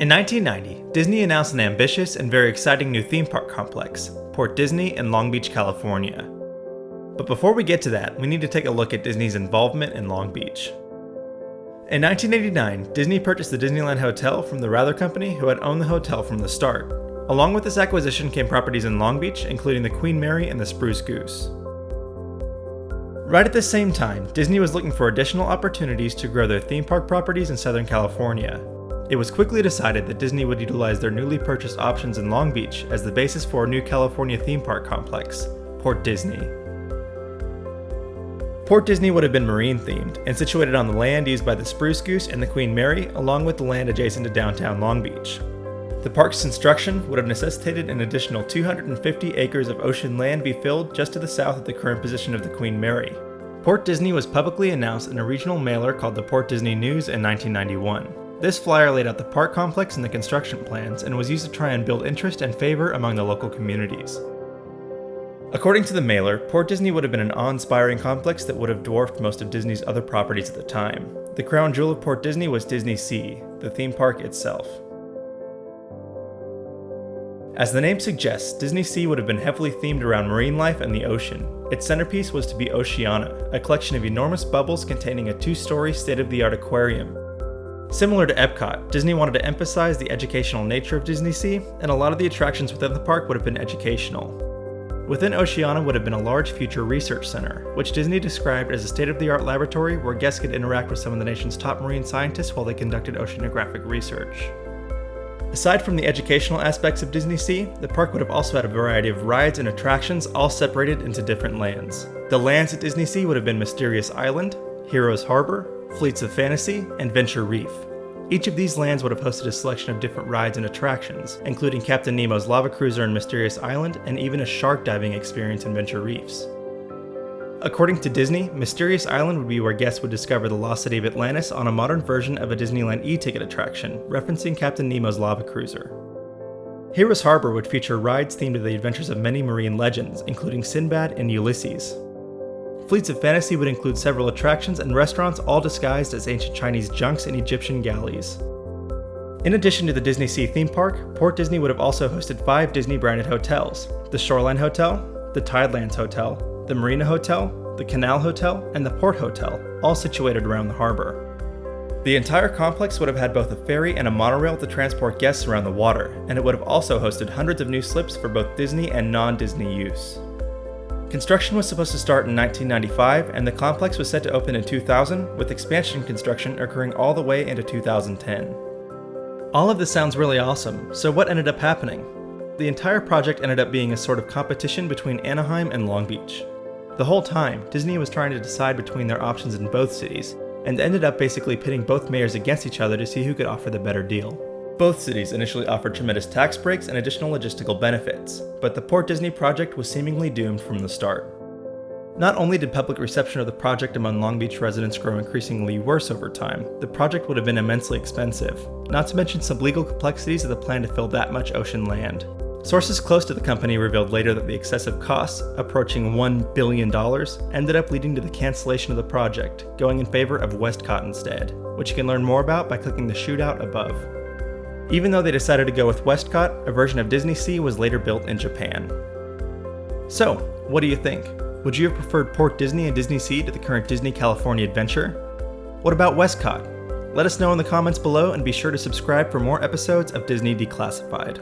In 1990, Disney announced an ambitious and very exciting new theme park complex, Port Disney in Long Beach, California. But before we get to that, we need to take a look at Disney's involvement in Long Beach. In 1989, Disney purchased the Disneyland Hotel from the Rather Company, who had owned the hotel from the start. Along with this acquisition came properties in Long Beach, including the Queen Mary and the Spruce Goose. Right at the same time, Disney was looking for additional opportunities to grow their theme park properties in Southern California. It was quickly decided that Disney would utilize their newly purchased options in Long Beach as the basis for a new California theme park complex, Port Disney. Port Disney would have been marine-themed and situated on the land used by the Spruce Goose and the Queen Mary, along with the land adjacent to downtown Long Beach. The park's construction would have necessitated an additional 250 acres of ocean land be filled just to the south of the current position of the Queen Mary. Port Disney was publicly announced in a regional mailer called the Port Disney News in 1991. This flyer laid out the park complex and the construction plans and was used to try and build interest and favor among the local communities. According to the mailer, Port Disney would have been an awe-inspiring complex that would have dwarfed most of Disney's other properties at the time. The crown jewel of Port Disney was DisneySea, the theme park itself. As the name suggests, DisneySea would have been heavily themed around marine life and the ocean. Its centerpiece was to be Oceana, a collection of enormous bubbles containing a 2-story state-of-the-art aquarium. Similar to Epcot, Disney wanted to emphasize the educational nature of DisneySea, and a lot of the attractions within the park would have been educational. Within Oceana would have been a large future research center, which Disney described as a state-of-the-art laboratory where guests could interact with some of the nation's top marine scientists while they conducted oceanographic research. Aside from the educational aspects of DisneySea, the park would have also had a variety of rides and attractions all separated into different lands. The lands at DisneySea would have been Mysterious Island, Heroes Harbor, Fleets of Fantasy, and Venture Reef. Each of these lands would have hosted a selection of different rides and attractions, including Captain Nemo's Lava Cruiser in Mysterious Island and even a shark diving experience in Venture Reefs. According to Disney, Mysterious Island would be where guests would discover the lost city of Atlantis on a modern version of a Disneyland e-ticket attraction, referencing Captain Nemo's Lava Cruiser. Heroes Harbor would feature rides themed to the adventures of many marine legends, including Sinbad and Ulysses. Fleets of Fantasy would include several attractions and restaurants all disguised as ancient Chinese junks and Egyptian galleys. In addition to the DisneySea theme park, Port Disney would have also hosted 5 Disney-branded hotels: the Shoreline Hotel, the Tidelands Hotel, the Marina Hotel, the Canal Hotel, and the Port Hotel, all situated around the harbor. The entire complex would have had both a ferry and a monorail to transport guests around the water, and it would have also hosted hundreds of new slips for both Disney and non-Disney use. Construction was supposed to start in 1995, and the complex was set to open in 2000, with expansion construction occurring all the way into 2010. All of this sounds really awesome, so what ended up happening? The entire project ended up being a sort of competition between Anaheim and Long Beach. The whole time, Disney was trying to decide between their options in both cities, and ended up basically pitting both mayors against each other to see who could offer the better deal. Both cities initially offered tremendous tax breaks and additional logistical benefits, but the Port Disney project was seemingly doomed from the start. Not only did public reception of the project among Long Beach residents grow increasingly worse over time, the project would have been immensely expensive, not to mention some legal complexities of the plan to fill that much ocean land. Sources close to the company revealed later that the excessive costs, approaching $1 billion, ended up leading to the cancellation of the project, going in favor of Westcott instead, which you can learn more about by clicking the shootout above. Even though they decided to go with Westcott, a version of DisneySea was later built in Japan. So, what do you think? Would you have preferred Port Disney and DisneySea to the current Disney California Adventure? What about Westcott? Let us know in the comments below and be sure to subscribe for more episodes of Disney Declassified.